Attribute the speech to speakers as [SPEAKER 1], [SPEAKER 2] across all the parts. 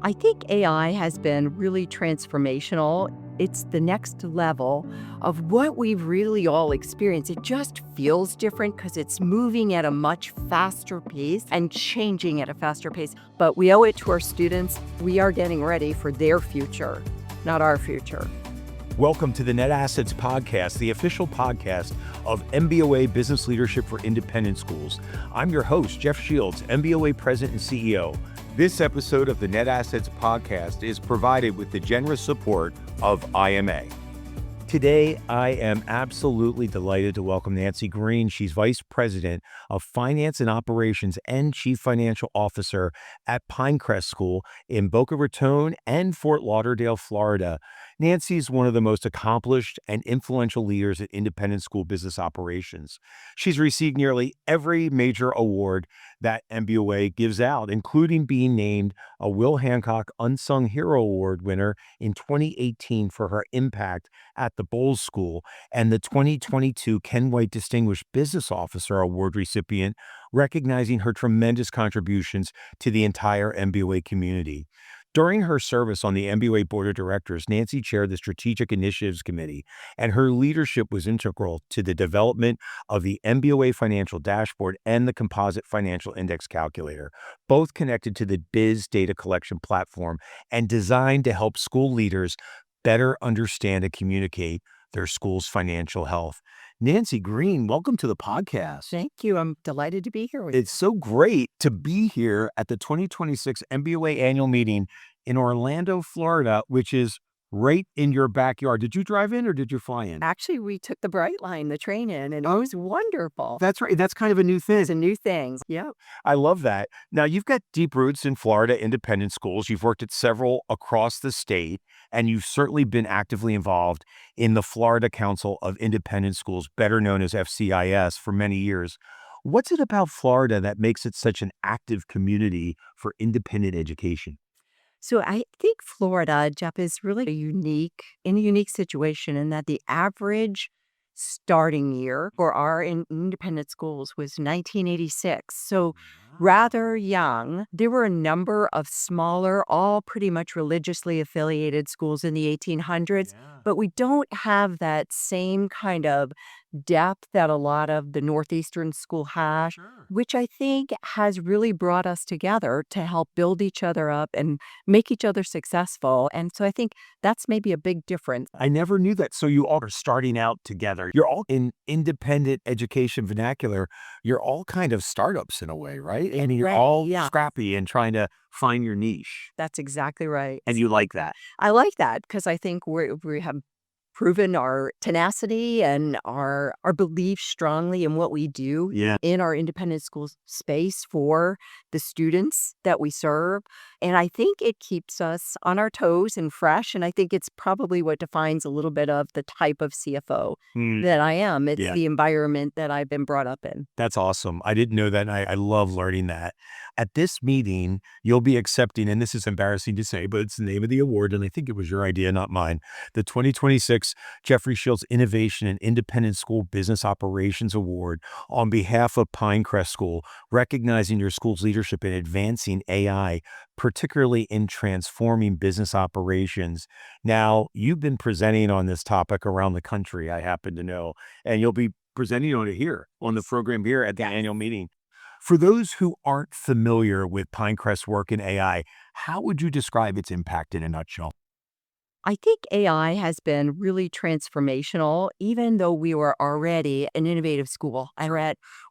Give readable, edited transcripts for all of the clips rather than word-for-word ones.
[SPEAKER 1] I think AI has been really transformational. It's the next level of what we've really all experienced. It just feels different because it's moving at a much faster pace and changing at a faster pace. But we owe it to our students. We are getting ready for their future, not our future.
[SPEAKER 2] Welcome to the Net Assets Podcast, the official podcast of NBOA Business Leadership for Independent Schools. I'm your host, Jeff Shields, NBOA President and CEO. This episode of the Net Assets Podcast is provided with the generous support of IMA. Today, I am absolutely delighted to welcome Nancy Greene. She's Vice President of Finance and Operations and Chief Financial Officer at Pine Crest School in Boca Raton and Fort Lauderdale, Florida. Nancy is one of the most accomplished and influential leaders in independent school business operations. She's received nearly every major award that NBOA gives out, including being named a Will Hancock Unsung Hero Award winner in 2018 for her impact at the Bowles School, and the 2022 Ken White Distinguished Business Officer Award recipient, recognizing her tremendous contributions to the entire NBOA community. During her service on the NBOA Board of Directors, Nancy chaired the Strategic Initiatives Committee, and her leadership was integral to the development of the NBOA Financial Dashboard and the Composite Financial Index Calculator, both connected to the BIZ data collection platform and designed to help school leaders better understand and communicate their school's financial health. Nancy Greene, welcome to the podcast.
[SPEAKER 1] Thank you. I'm delighted to be here with you.
[SPEAKER 2] It's so great to be here at the 2026 NBOA annual meeting in Orlando, Florida, which is right in your backyard. Did you drive in or did you fly in?
[SPEAKER 1] Actually, we took the Bright Line, the train in, and it was wonderful.
[SPEAKER 2] That's right. That's kind of a new thing.
[SPEAKER 1] It's a new thing. Yeah.
[SPEAKER 2] I love that. Now, you've got deep roots in Florida independent schools. You've worked at several across the state, and you've certainly been actively involved in the Florida Council of Independent Schools, better known as FCIS, for many years. What's it about Florida that makes it such an active community for independent education?
[SPEAKER 1] So I think Florida, Jeff, is really in a unique situation in that the average starting year for our independent schools was 1986. So rather young. There were a number of smaller, all pretty much religiously affiliated schools in the 1800s, but we don't have that same kind of depth that a lot of the Northeastern school has, which I think has really brought us together to help build each other up and make each other successful. And so I think that's maybe a big difference.
[SPEAKER 2] I never knew that. So you all are starting out together. You're all in independent education vernacular. You're all kind of startups in a way, right? And you're
[SPEAKER 1] Right,
[SPEAKER 2] all
[SPEAKER 1] yeah.
[SPEAKER 2] scrappy and trying to find your niche.
[SPEAKER 1] That's exactly right.
[SPEAKER 2] And you like that.
[SPEAKER 1] I like that because I think we have proven our tenacity and our belief strongly in what we do
[SPEAKER 2] Yeah.
[SPEAKER 1] in our independent school space for the students that we serve. And I think it keeps us on our toes and fresh. And I think it's probably what defines a little bit of the type of CFO that I am. It's
[SPEAKER 2] Yeah.
[SPEAKER 1] the environment that I've been brought up in.
[SPEAKER 2] That's awesome. I didn't know that. And I love learning that. At this meeting, you'll be accepting, and this is embarrassing to say, but it's the name of the award, and I think it was your idea, not mine, the 2026 Jeffrey Shields Innovation and Independent School Business Operations Award on behalf of Pine Crest School, recognizing your school's leadership in advancing AI, particularly in transforming business operations. Now, you've been presenting on this topic around the country, I happen to know, and you'll be presenting on it here, on the program here at the annual meeting. For those who aren't familiar with Pinecrest's work in AI, how would you describe its impact in a nutshell?
[SPEAKER 1] I think AI has been really transformational, even though we were already an innovative school.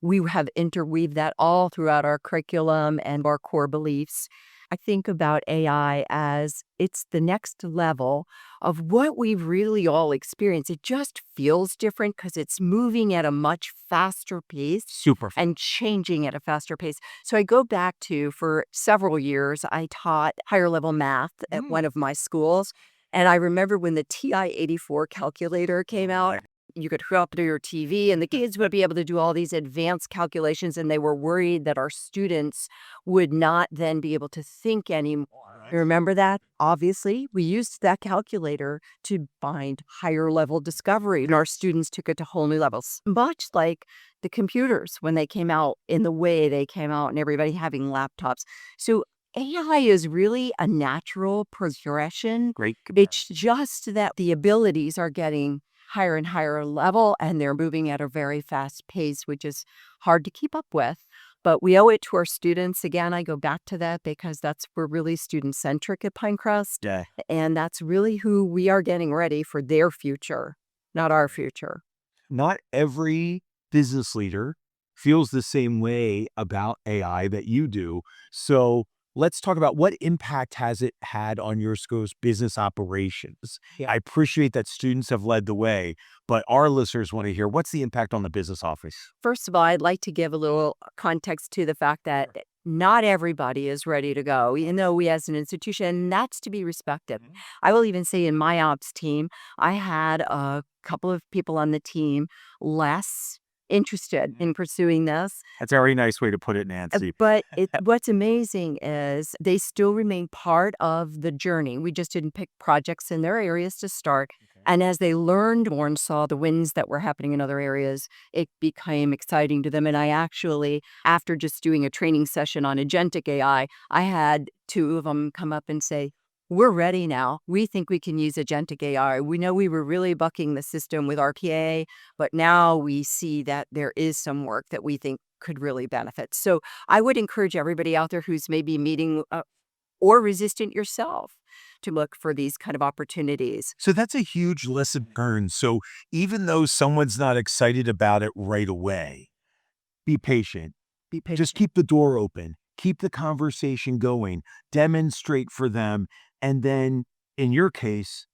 [SPEAKER 1] We have interweaved that all throughout our curriculum and our core beliefs. I think about AI as it's the next level of what we've really all experienced. It just feels different because it's moving at a much faster pace
[SPEAKER 2] Super.
[SPEAKER 1] and changing at a faster pace. So I go back to, for several years, I taught higher level math at one of my schools. And I remember when the TI-84 calculator came out, you could hook up to your TV and the kids would be able to do all these advanced calculations, and they were worried that our students would not then be able to think anymore. You remember that? Obviously, we used that calculator to find higher level discovery, and our students took it to whole new levels. Much like the computers when they came out in the way they came out and everybody having laptops. So AI is really a natural progression.
[SPEAKER 2] Great
[SPEAKER 1] It's
[SPEAKER 2] comparison.
[SPEAKER 1] just that the abilities are getting higher and higher level, and they're moving at a very fast pace, which is hard to keep up with. But we owe it to our students. Again, I go back to that because we're really student centric at Pine Crest.
[SPEAKER 2] Yeah.
[SPEAKER 1] And that's really who we are getting ready for their future, not our future.
[SPEAKER 2] Not every business leader feels the same way about AI that you do. So let's talk about what impact has it had on your school's business operations.
[SPEAKER 1] Yeah.
[SPEAKER 2] I appreciate that students have led the way, but our listeners want to hear what's the impact on the business office?
[SPEAKER 1] First of all, I'd like to give a little context to the fact that not everybody is ready to go, even though we as an institution, that's to be respected. I will even say in my ops team, I had a couple of people on the team less interested in pursuing this.
[SPEAKER 2] That's a very nice way to put it, Nancy.
[SPEAKER 1] But what's amazing is they still remain part of the journey. We just didn't pick projects in their areas to start. And as they learned more and saw the wins that were happening in other areas, it became exciting to them. And I actually, after just doing a training session on agentic AI, I had two of them come up and say, we're ready now. We think we can use agentic AI. We know we were really bucking the system with RPA, but now we see that there is some work that we think could really benefit. So I would encourage everybody out there who's maybe meeting or resistant yourself to look for these kind of opportunities.
[SPEAKER 2] So that's a huge lesson learned. So even though someone's not excited about it right away, be patient.
[SPEAKER 1] Be patient.
[SPEAKER 2] Just keep the door open, keep the conversation going, demonstrate for them. And then in your case,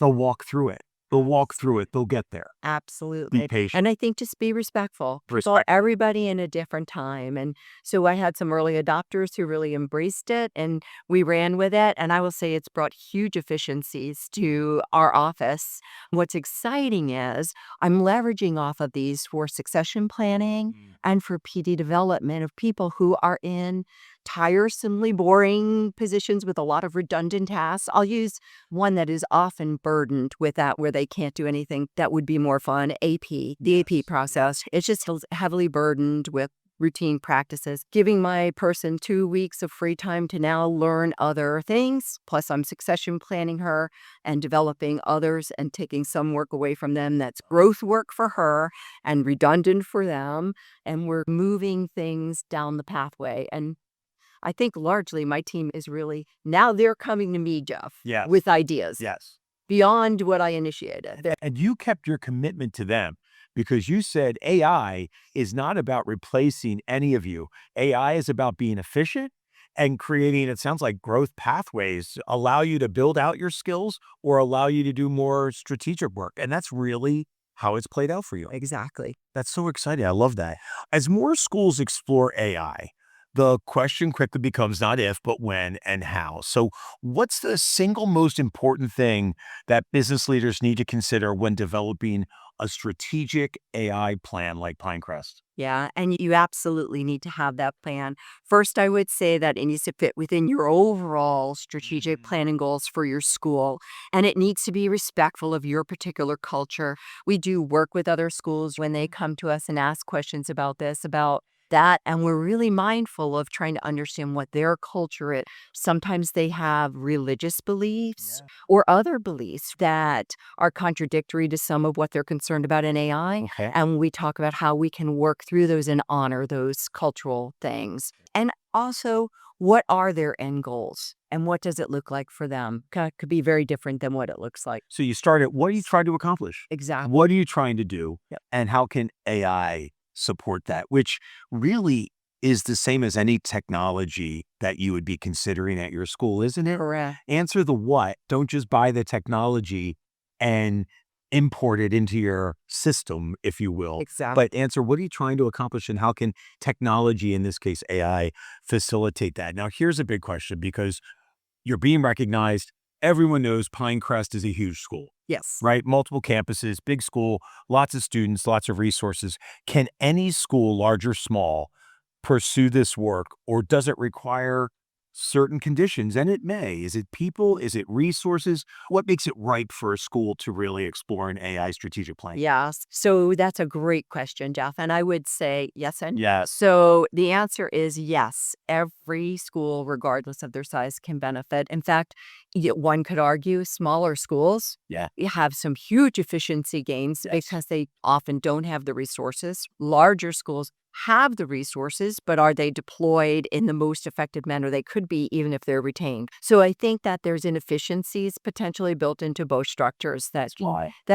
[SPEAKER 2] they'll walk through it. They'll walk through it. They'll get there.
[SPEAKER 1] Absolutely.
[SPEAKER 2] Be patient.
[SPEAKER 1] And I think just be respectful. People,
[SPEAKER 2] Respect.
[SPEAKER 1] everybody in a different time. And so I had some early adopters who really embraced it and we ran with it. And I will say it's brought huge efficiencies to our office. What's exciting is I'm leveraging off of these for succession planning and for PD development of people who are in tiresomely boring positions with a lot of redundant tasks. I'll use one that is often burdened with that where they can't do anything that would be more fun. AP, the AP process. It's just heavily burdened with routine practices, giving my person 2 weeks of free time to now learn other things. Plus I'm succession planning her and developing others and taking some work away from them that's growth work for her and redundant for them. And we're moving things down the pathway. And I think largely my team is really, now they're coming to me, Jeff,
[SPEAKER 2] Yes.
[SPEAKER 1] with ideas
[SPEAKER 2] Yes.
[SPEAKER 1] beyond what I initiated.
[SPEAKER 2] And you kept your commitment to them because you said AI is not about replacing any of you. AI is about being efficient and creating, it sounds like, growth pathways allow you to build out your skills or allow you to do more strategic work. And that's really how it's played out for you.
[SPEAKER 1] Exactly.
[SPEAKER 2] That's so exciting. I love that. As more schools explore AI, the question quickly becomes not if, but when and how. So what's the single most important thing that business leaders need to consider when developing a strategic AI plan like Pinecrest?
[SPEAKER 1] Yeah, and you absolutely need to have that plan. First, I would say that it needs to fit within your overall strategic plan and goals for your school, and it needs to be respectful of your particular culture. We do work with other schools when they come to us and ask questions about this, about that, and we're really mindful of trying to understand what their culture is. Sometimes they have religious beliefs or other beliefs that are contradictory to some of what they're concerned about in AI.
[SPEAKER 2] Okay.
[SPEAKER 1] And we talk about how we can work through those and honor those cultural things. And also, what are their end goals and what does it look like for them? Could be very different than what it looks like.
[SPEAKER 2] So you start at what are you trying to accomplish?
[SPEAKER 1] Exactly.
[SPEAKER 2] What are you trying to do?
[SPEAKER 1] Yep.
[SPEAKER 2] And how can AI support that? Which really is the same as any technology that you would be considering at your school, isn't it?
[SPEAKER 1] Correct.
[SPEAKER 2] Answer the what. Don't just buy the technology and import it into your system, if you will.
[SPEAKER 1] Exactly.
[SPEAKER 2] But answer what are you trying to accomplish and how can technology, in this case AI, facilitate that? Now, here's a big question because you're being recognized. Everyone knows Pinecrest is a huge school.
[SPEAKER 1] Yes.
[SPEAKER 2] Right? Multiple campuses, big school, lots of students, lots of resources. Can any school, large or small, pursue this work, or does it require certain conditions, and it may. Is it people? Is it resources? What makes it ripe for a school to really explore an AI strategic plan?
[SPEAKER 1] Yes. So that's a great question, Jeff. And I would say yes and
[SPEAKER 2] Yes.
[SPEAKER 1] so the answer is yes. Every school, regardless of their size, can benefit. In fact, one could argue smaller schools
[SPEAKER 2] Yeah.
[SPEAKER 1] have some huge efficiency gains
[SPEAKER 2] Yes.
[SPEAKER 1] because they often don't have the resources. Larger schools have the resources, but are they deployed in the most effective manner they could be, even if they're retained? So I think that there's inefficiencies potentially built into both structures that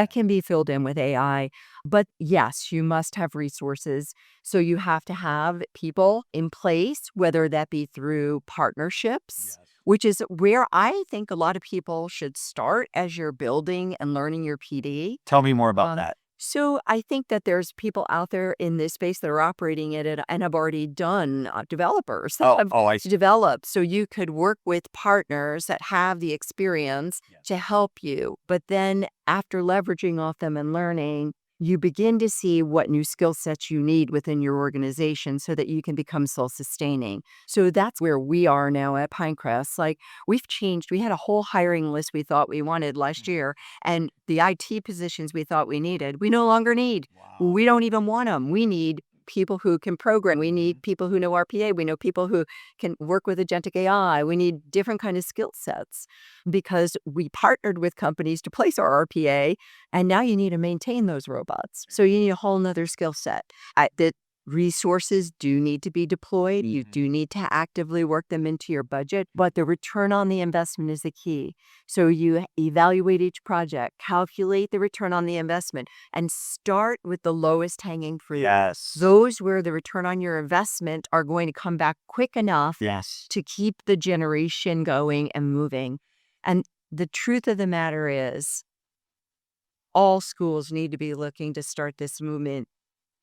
[SPEAKER 1] can be filled in with AI. But yes, you must have resources. So you have to have people in place, whether that be through partnerships, which is where I think a lot of people should start as you're building and learning your PD.
[SPEAKER 2] Tell me more about that.
[SPEAKER 1] So I think that there's people out there in this space that are operating it and have already done developers that have
[SPEAKER 2] I see.
[SPEAKER 1] developed. So you could work with partners that have the experience to help you. But then after leveraging off them and learning, you begin to see what new skill sets you need within your organization so that you can become self-sustaining. So that's where we are now at Pinecrest. Like we've changed. We had a whole hiring list we thought we wanted last year. And the IT positions we thought we needed, we no longer need.
[SPEAKER 2] Wow.
[SPEAKER 1] We don't even want them. We need people who can program. We need people who know RPA. We know people who can work with agentic AI. We need different kind of skill sets because we partnered with companies to place our RPA, and now you need to maintain those robots. So you need a whole nother skill set. The resources do need to be deployed. You do need to actively work them into your budget, but the return on the investment is the key. So you evaluate each project, calculate the return on the investment, and start with the lowest hanging fruit.
[SPEAKER 2] Yes.
[SPEAKER 1] Those where the return on your investment are going to come back quick enough to keep the generation going and moving. And the truth of the matter is, all schools need to be looking to start this movement.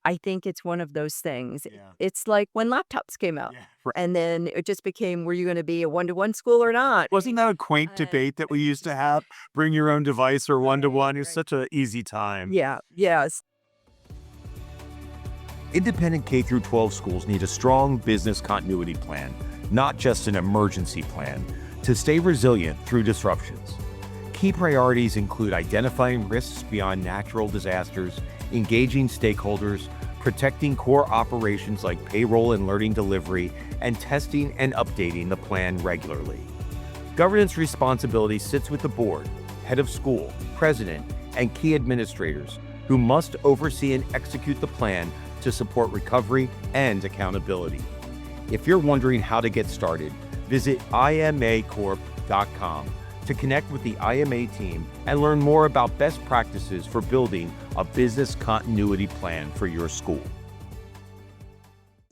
[SPEAKER 1] I think it's one of those things. It's like when laptops came out, and then it just became, were you going to be a one-to-one school or not?
[SPEAKER 2] Wasn't that a quaint debate that we used to have? Bring your own device or one-to-one. It's such an easy time.
[SPEAKER 1] Yeah, yes.
[SPEAKER 2] Independent K through 12 schools need a strong business continuity plan, not just an emergency plan, to stay resilient through disruptions. Key priorities include identifying risks beyond natural disasters, engaging stakeholders, protecting core operations like payroll and learning delivery, and testing and updating the plan regularly. Governance responsibility sits with the board, head of school, president, and key administrators who must oversee and execute the plan to support recovery and accountability. If you're wondering how to get started, visit imacorp.com to connect with the IMA team and learn more about best practices for building a business continuity plan for your school.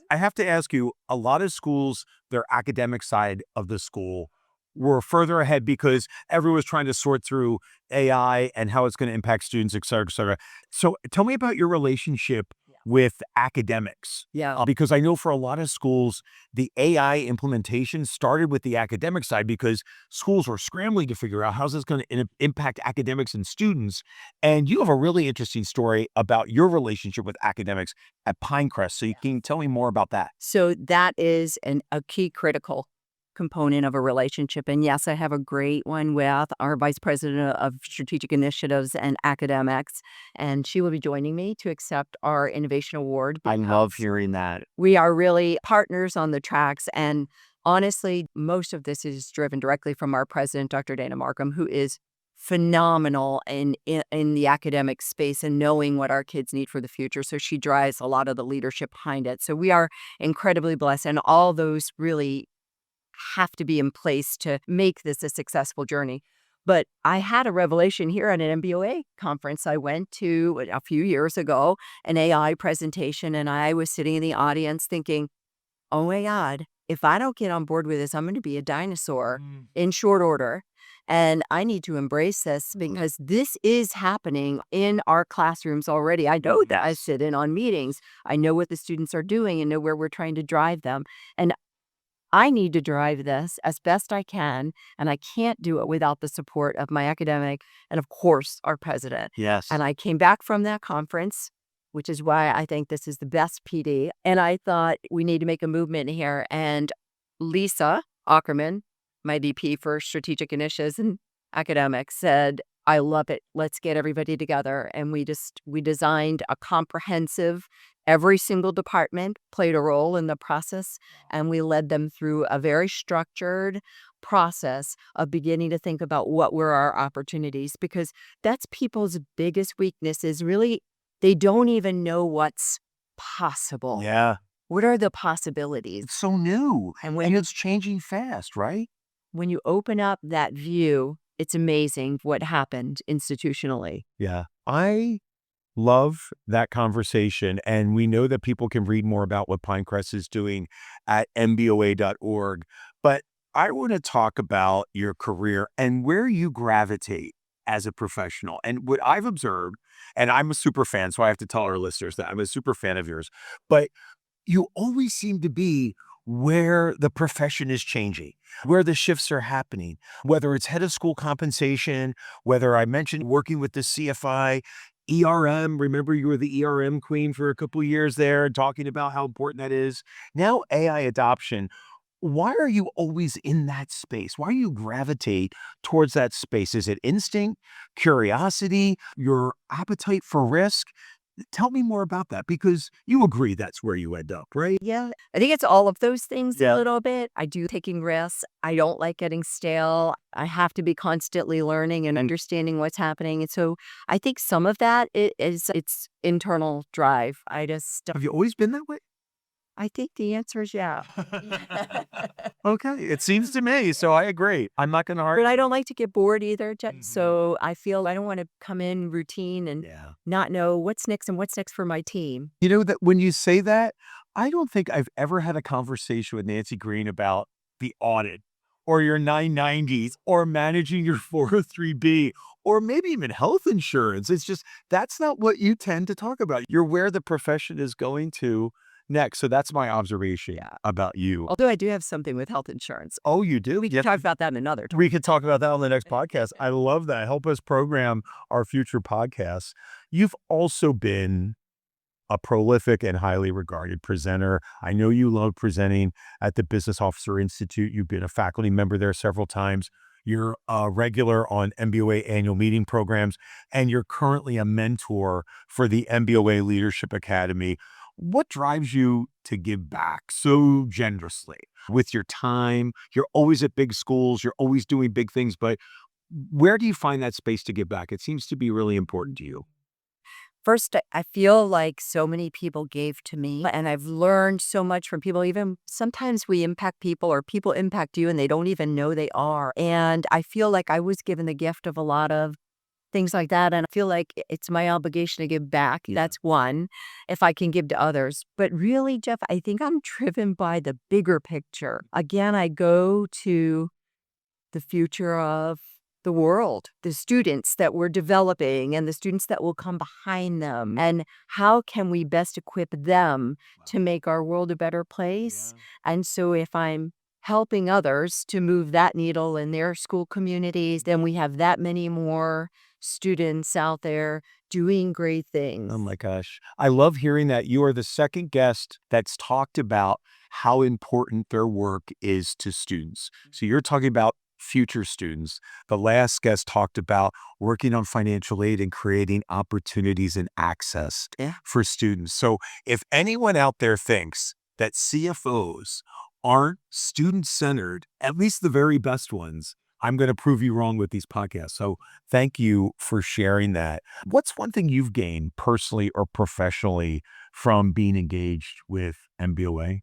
[SPEAKER 2] I have to ask you, a lot of schools, their academic side of the school were further ahead because everyone's trying to sort through AI and how it's going to impact students, et cetera, et cetera. So tell me about your relationship with academics. Because I know for a lot of schools, the AI implementation started with the academic side because schools were scrambling to figure out how's this going to impact academics and students. And you have a really interesting story about your relationship with academics at Pine Crest. So you can tell me more about that.
[SPEAKER 1] So that is a key critical component of a relationship. And yes, I have a great one with our Vice President of Strategic Initiatives and Academics, and she will be joining me to accept our Innovation Award.
[SPEAKER 2] I love hearing that.
[SPEAKER 1] We are really partners on the tracks, and honestly, most of this is driven directly from our president, Dr. Dana Markham, who is phenomenal in the academic space and knowing what our kids need for the future. So she drives a lot of the leadership behind it. So we are incredibly blessed, and all those really have to be in place to make this a successful journey. But I had a revelation here at an NBOA conference I went to a few years ago, an AI presentation, and I was sitting in the audience thinking, oh my God, if I don't get on board with this, I'm going to be a dinosaur in short order. And I need to embrace this because this is happening in our classrooms already. I know that. I sit in on meetings. I know what the students are doing and know where we're trying to drive them. And I need to drive this as best I can, and I can't do it without the support of my academic and, of course, our president.
[SPEAKER 2] Yes.
[SPEAKER 1] And I came back from that conference, which is why I think this is the best PD, and I thought we need to make a movement here. And Lisa, Ackerman, my VP for strategic initiatives and academics, said, I love it. Let's get everybody together. And we designed a comprehensive, every single department played a role in the process. And we led them through a very structured process of beginning to think about what were our opportunities, because that's people's biggest weakness is really they don't even know what's possible.
[SPEAKER 2] Yeah.
[SPEAKER 1] What are the possibilities?
[SPEAKER 2] It's so new
[SPEAKER 1] And
[SPEAKER 2] and it's changing fast, right?
[SPEAKER 1] when you open up that view, it's amazing what happened institutionally.
[SPEAKER 2] Yeah. I love that conversation. And we know that people can read more about what Pinecrest is doing at NBOA.org. But I want to talk about your career and where you gravitate as a professional. And what I've observed, and I'm a super fan, so I have to tell our listeners that I'm a super fan of yours, but you always seem to be where the profession is changing, where the shifts are happening, whether it's head of school compensation, whether I mentioned working with the CFI, ERM. Remember, you were the ERM queen for a couple of years there, talking about how important that is. Now, AI adoption. Why are you always in that space? Why do you gravitate towards that space? Is it instinct, curiosity, your appetite for risk? Tell me more about that because you agree that's where you end up, right?
[SPEAKER 1] Yeah, I think it's all of those things
[SPEAKER 2] Yeah.
[SPEAKER 1] a little bit. I do taking risks. I don't like getting stale. I have to be constantly learning and understanding what's happening. And so I think some of that is it's internal drive.
[SPEAKER 2] Have you always been that way?
[SPEAKER 1] I think the answer is yeah.
[SPEAKER 2] Okay, it seems to me, so I agree. I'm not gonna
[SPEAKER 1] But
[SPEAKER 2] argue.
[SPEAKER 1] I don't like to get bored either.
[SPEAKER 2] Mhm.
[SPEAKER 1] So I feel I don't want to come in routine and
[SPEAKER 2] Yeah.
[SPEAKER 1] not know what's next and what's next for my team.
[SPEAKER 2] You know that when you say that, I don't think I've ever had a conversation with Nancy Greene about the audit or your 990s or managing your 403B or maybe even health insurance. It's just that's not what you tend to talk about. You're where the profession is going to next. So that's my observation
[SPEAKER 1] Yeah.
[SPEAKER 2] about you.
[SPEAKER 1] Although I do have something with health insurance.
[SPEAKER 2] Oh, you do?
[SPEAKER 1] We can talk about that in another time.
[SPEAKER 2] We could talk about that on the next podcast. I love that. Help us program our future podcasts. You've also been a prolific and highly regarded presenter. I know you love presenting at the Business Officer Institute. You've been a faculty member there several times. You're a regular on MBOA annual meeting programs, and you're currently a mentor for the MBOA Leadership Academy. What drives you to give back so generously with your time? You're always at big schools, you're always doing big things, but where do you find that space to give back? It seems to be really important to you.
[SPEAKER 1] First, I feel like so many people gave to me, and I've learned so much from people. Even sometimes we impact people or people impact you and they don't even know they are. And I feel like I was given the gift of a lot of things like that. And I feel like it's my obligation to give back.
[SPEAKER 2] Yeah.
[SPEAKER 1] That's one, if I can give to others. But really, Jeff, I think I'm driven by the bigger picture. Again, I go to the future of the world, the students that we're developing and the students that will come behind them. And how can we best equip them to make our world a better place? And so if I'm helping others to move that needle in their school communities, then we have that many more students out there doing great things.
[SPEAKER 2] Oh my gosh. I love hearing that. You are the second guest that's talked about how important their work is to students. So you're talking about future students. The last guest talked about working on financial aid and creating opportunities and access
[SPEAKER 1] Yeah.
[SPEAKER 2] for students. So if anyone out there thinks that CFOs aren't student-centered, at least the very best ones, I'm going to prove you wrong with these podcasts. So thank you for sharing that. What's one thing you've gained personally or professionally from being engaged with MBOA?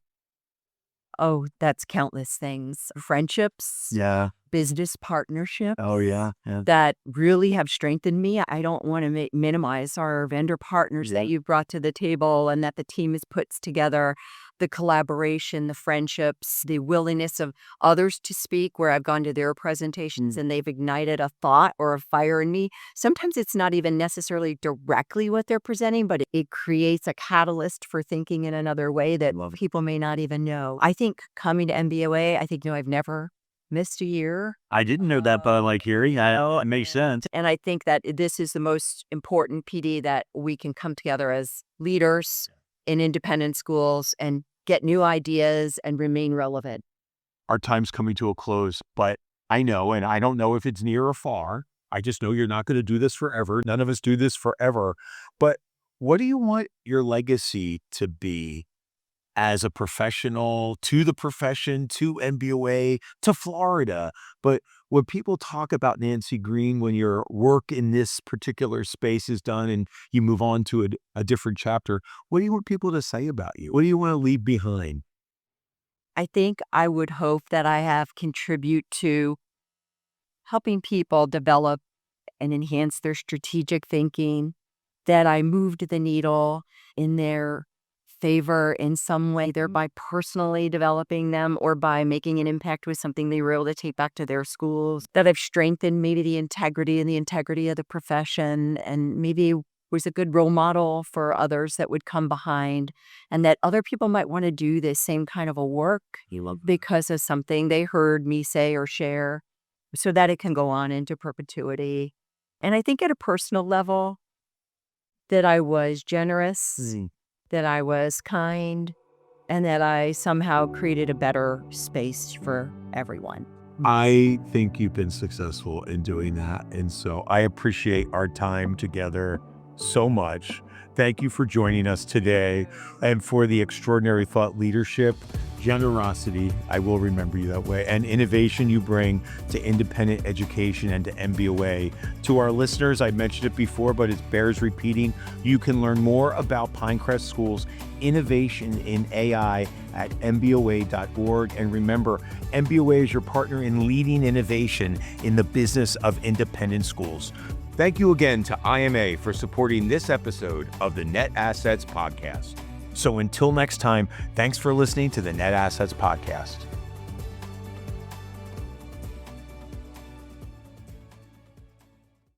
[SPEAKER 1] Oh, that's countless things. Friendships,
[SPEAKER 2] Yeah.
[SPEAKER 1] business partnerships.
[SPEAKER 2] Oh, yeah. Yeah.
[SPEAKER 1] That really have strengthened me. I don't want to minimize our vendor partners that you've brought to the table and that the team has put together, the collaboration, the friendships, the willingness of others to speak where I've gone to their presentations and they've ignited a thought or a fire in me. Sometimes it's not even necessarily directly what they're presenting, but it creates a catalyst for thinking in another way that people may not even know. I think coming to MBOA, I think, I've never missed a year.
[SPEAKER 2] I didn't know that, but I like hearing. I know it makes sense.
[SPEAKER 1] And I think that this is the most important PD that we can come together as leaders in independent schools and get new ideas and remain relevant.
[SPEAKER 2] our time's coming to a close, but I know, and I don't know if it's near or far. I just know you're not going to do this forever. None of us do this forever. But what do you want your legacy to be as a professional, to the profession, to NBOA, to Florida? But when people talk about Nancy Greene, when your work in this particular space is done and you move on to a different chapter, what do you want people to say about you? What do you want to leave behind?
[SPEAKER 1] I think I would hope that I have contribute to helping people develop and enhance their strategic thinking, that I moved the needle in their favor in some way, thereby personally developing them or by making an impact with something they were able to take back to their schools, that I've strengthened maybe the integrity of the profession, and maybe was a good role model for others that would come behind, and that other people might want to do this same kind of a work because of something they heard me say or share, so that it can go on into perpetuity. And I think at a personal level, that I was generous, that I was kind, and that I somehow created a better space for everyone.
[SPEAKER 2] I think you've been successful in doing that. And so I appreciate our time together so much. Thank you for joining us today and for the extraordinary thought leadership, generosity, I will remember you that way, and innovation you bring to independent education and to NBOA. To our listeners, I mentioned it before, but it bears repeating. You can learn more about Pine Crest School's innovation in AI at NBOA.org. And remember, NBOA is your partner in leading innovation in the business of independent schools. Thank you again to IMA for supporting this episode of the Net Assets Podcast. So until next time, thanks for listening to the Net Assets Podcast.